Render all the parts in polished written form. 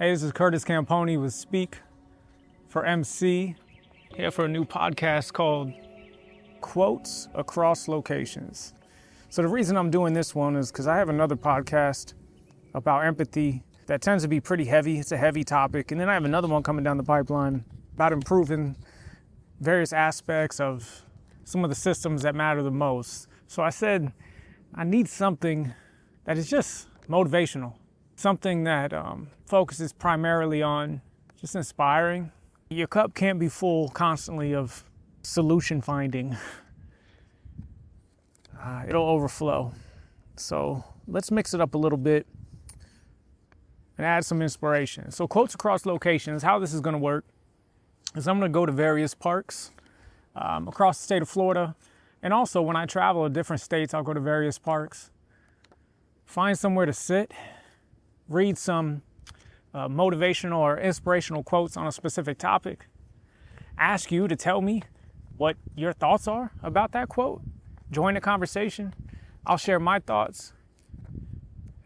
Hey, this is Curtis Campogni with Speak for MC, here for a new podcast called Quotes Across Locations. So the reason I'm doing this one is because I have another podcast about empathy that tends to be pretty heavy. It's a heavy topic. And then I have another one coming down the pipeline about improving various aspects of some of the systems that matter the most. So I said, I need something that is just motivational. Something that focuses primarily on just inspiring. Your cup can't be full constantly of solution finding. It'll overflow. So let's mix it up a little bit and add some inspiration. So quotes across locations, how this is going to work is I'm going to go to various parks across the state of Florida. And also when I travel to different states, I'll go to various parks, find somewhere to sit, read some motivational or inspirational quotes on a specific topic, ask you to tell me what your thoughts are about that quote, join the conversation, I'll share my thoughts,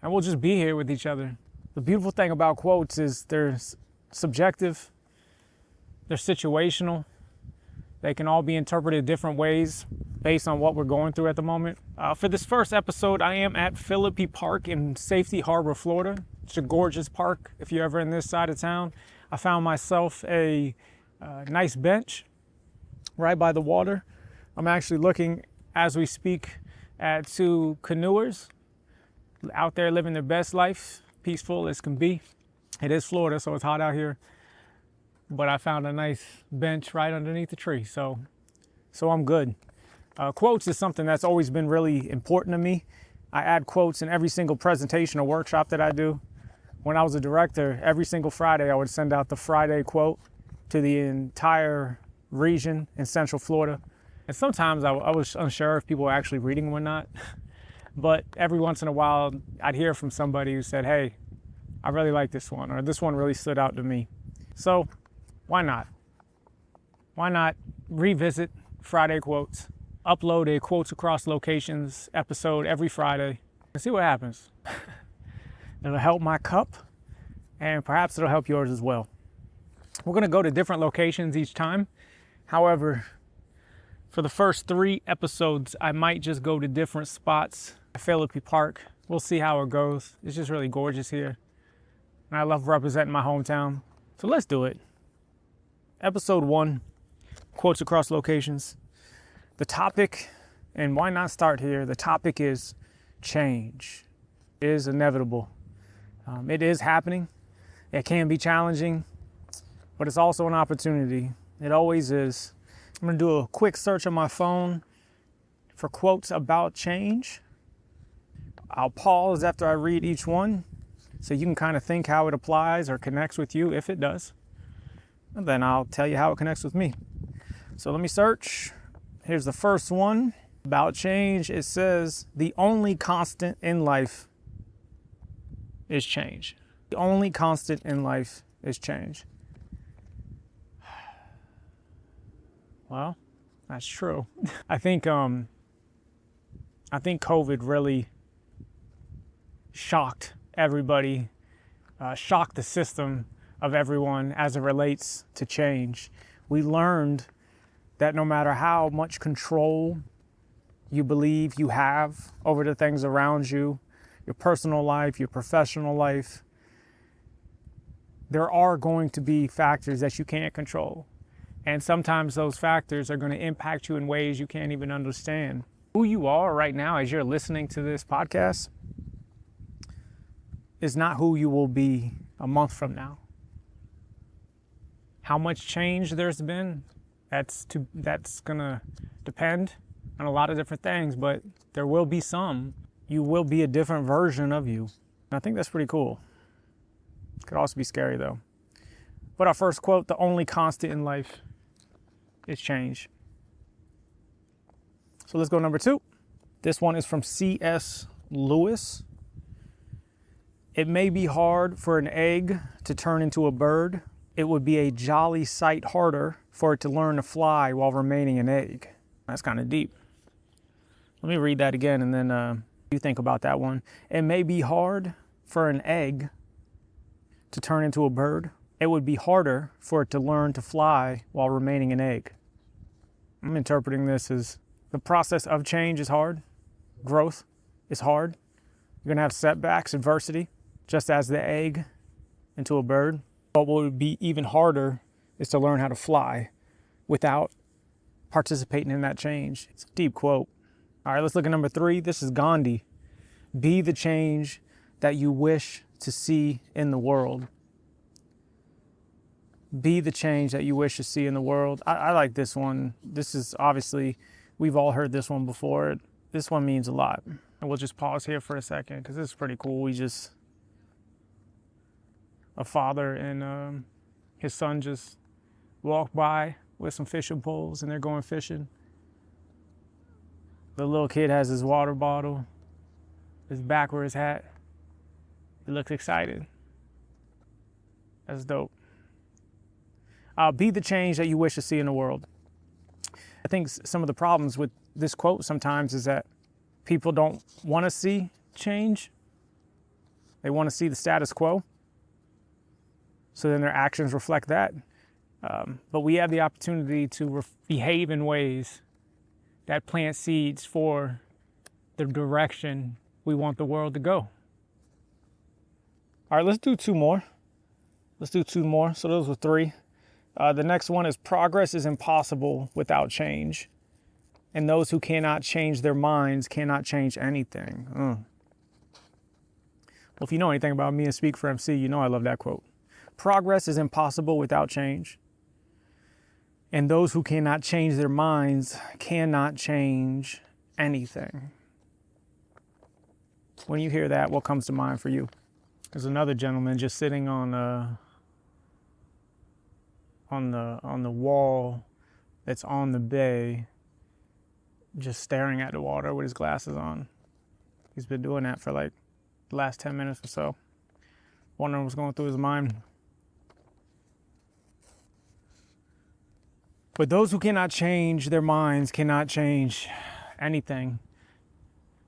and we'll just be here with each other. The beautiful thing about quotes is they're subjective, they're situational, they can all be interpreted different ways based on what we're going through at the moment. For this first episode, I am at Philippi Park in Safety Harbor, Florida. It's a gorgeous park if you're ever in this side of town. I found myself a nice bench right by the water. I'm actually looking, as we speak, at two canoers out there living their best life, peaceful as can be. It is Florida, so it's hot out here. But I found a nice bench right underneath the tree, so I'm good. Quotes is something that's always been really important to me. I add quotes in every single presentation or workshop that I do. When I was a director, every single Friday I would send out the Friday quote to the entire region in Central Florida. And sometimes I was unsure if people were actually reading them or not. But every once in a while, I'd hear from somebody who said, hey, I really like this one, or this one really stood out to me. So why not? Why not revisit Friday quotes? Upload a Quotes Across Locations episode every Friday and see what happens. It'll help my cup and perhaps it'll help yours as well. We're going to go to different locations each time. However, for the first 3 episodes, I might just go to different spots at Philippi Park. We'll see how it goes. It's just really gorgeous here. And I love representing my hometown. So let's do it. Episode 1, Quotes Across Locations. The topic, and why not start here? The topic is change. It is inevitable. It is happening. It can be challenging, but it's also an opportunity. It always is. I'm going to do a quick search on my phone for quotes about change. I'll pause after I read each one so you can kind of think how it applies or connects with you, if it does. And then I'll tell you how it connects with me. So let me search. Here's the first one about change. It says, the only constant in life is change. The only constant in life is change. Well, that's true. I think COVID really shocked everybody, shocked the system of everyone as it relates to change. We learned that no matter how much control you believe you have over the things around you, your personal life, your professional life, there are going to be factors that you can't control. And sometimes those factors are going to impact you in ways you can't even understand. Who you are right now as you're listening to this podcast is not who you will be a month from now. How much change there's been, that's going to depend on a lot of different things, but there will be some. You will be a different version of you. And I think that's pretty cool. Could also be scary though. But our first quote, the only constant in life is change. So let's go number 2. This one is from C.S. Lewis. It may be hard for an egg to turn into a bird. It would be a jolly sight harder for it to learn to fly while remaining an egg. That's kind of deep. Let me read that again and then you think about that one. It may be hard for an egg to turn into a bird, it would be harder for it to learn to fly while remaining an egg. I'm interpreting this as the process of change is hard. Growth is hard. You're going to have setbacks, adversity, just as the egg into a bird. But what would be even harder is to learn how to fly without participating in that change. It's a deep quote. All right, let's look at number 3. This is Gandhi. Be the change that you wish to see in the world. Be the change that you wish to see in the world. I like this one. This is obviously, we've all heard this one before. This one means a lot. And we'll just pause here for a second because this is pretty cool. A father and his son just walk by with some fishing poles and they're going fishing. The little kid has his water bottle, his backwards hat. He looks excited. That's dope. Be the change that you wish to see in the world. I think some of the problems with this quote sometimes is that people don't want to see change. They want to see the status quo. So then their actions reflect that. But we have the opportunity to behave in ways that plant seeds for the direction we want the world to go. All right, let's do 2 more. So those were 3. The next one is progress is impossible without change. And those who cannot change their minds cannot change anything. Well, if you know anything about me and Speak for MC, you know I love that quote. Progress is impossible without change. And those who cannot change their minds cannot change anything. When you hear that, what comes to mind for you? There's another gentleman just sitting on the wall that's on the bay, just staring at the water with his glasses on. He's been doing that for like the last 10 minutes or so. Wondering what's going through his mind. But those who cannot change their minds cannot change anything.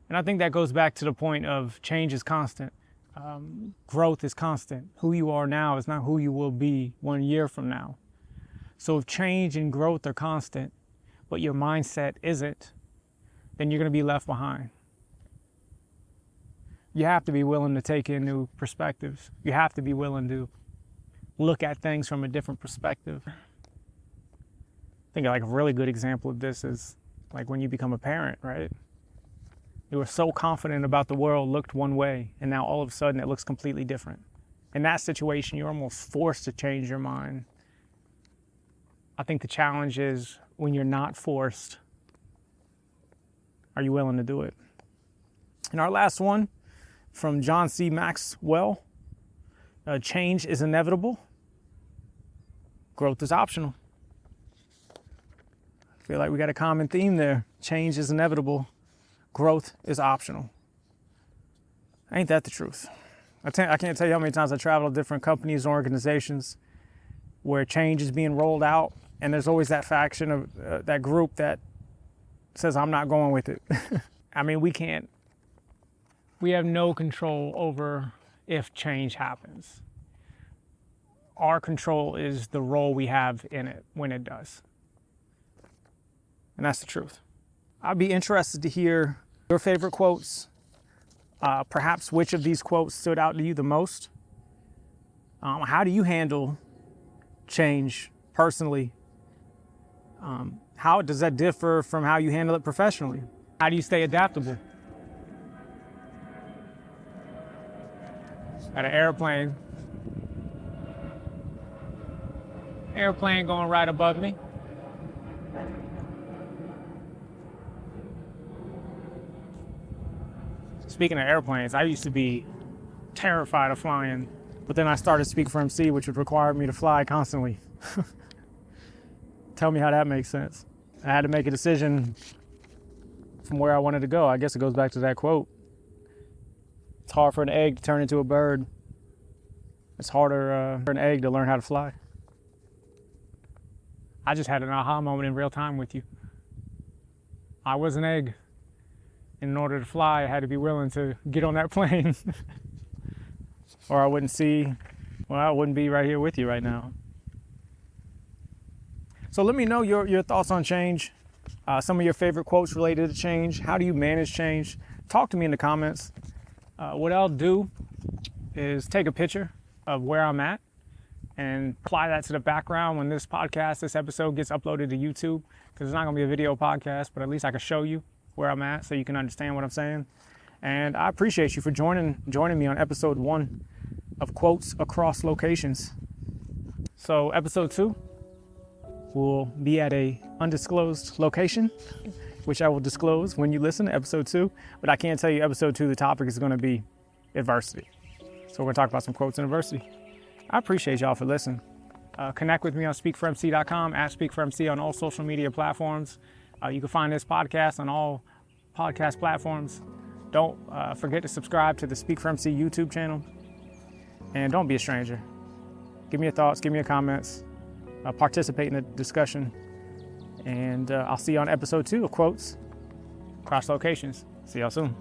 And I think that goes back to the point of change is constant. Growth is constant. Who you are now is not who you will be 1 year from now. So if change and growth are constant, but your mindset isn't, then you're going to be left behind. You have to be willing to take in new perspectives. You have to be willing to look at things from a different perspective. I think like a really good example of this is like when you become a parent, right? You were so confident about the world looked one way, and now all of a sudden it looks completely different. In that situation, you're almost forced to change your mind. I think the challenge is when you're not forced, are you willing to do it? And our last one from John C. Maxwell, change is inevitable. Growth is optional. I feel like we got a common theme there. Change is inevitable. Growth is optional. Ain't that the truth? I can't tell you how many times I travel to different companies and organizations where change is being rolled out, and there's always that faction of that group that says, I'm not going with it. I mean, we have no control over if change happens. Our control is the role we have in it when it does. And that's the truth. I'd be interested to hear your favorite quotes, perhaps which of these quotes stood out to you the most. How do you handle change personally? How does that differ from how you handle it professionally? How do you stay adaptable? Got an airplane going right above me. Speaking of airplanes, I used to be terrified of flying, but then I started Speak for MC, which would require me to fly constantly. Tell me how that makes sense. I had to make a decision from where I wanted to go. I guess it goes back to that quote. It's hard for an egg to turn into a bird. It's harder for an egg to learn how to fly. I just had an aha moment in real time with you. I was an egg. In order to fly, I had to be willing to get on that plane or I wouldn't see well, I wouldn't be right here with you right now. So let me know your thoughts on change, some of your favorite quotes related to change. How do you manage change? Talk to me in the comments. What I'll do is take a picture of where I'm at and apply that to the background when this episode gets uploaded to YouTube, because it's not gonna be a video podcast, but at least I can show you where I'm at so you can understand what I'm saying. And I appreciate you for joining me on episode 1 of Quotes Across Locations. So episode 2 will be at a undisclosed location, which I will disclose when you listen to episode 2, but I can't tell you episode 2, the topic is gonna be adversity. So we're gonna talk about some quotes in adversity. I appreciate y'all for listening. Connect with me on speakformc.com, at speakformc on all social media platforms. You can find this podcast on all podcast platforms. Don't forget to subscribe to the Speak for MC YouTube channel. And don't be a stranger. Give me your thoughts, give me your comments, participate in the discussion. And I'll see you on episode 2 of Quotes Across Locations. See y'all soon.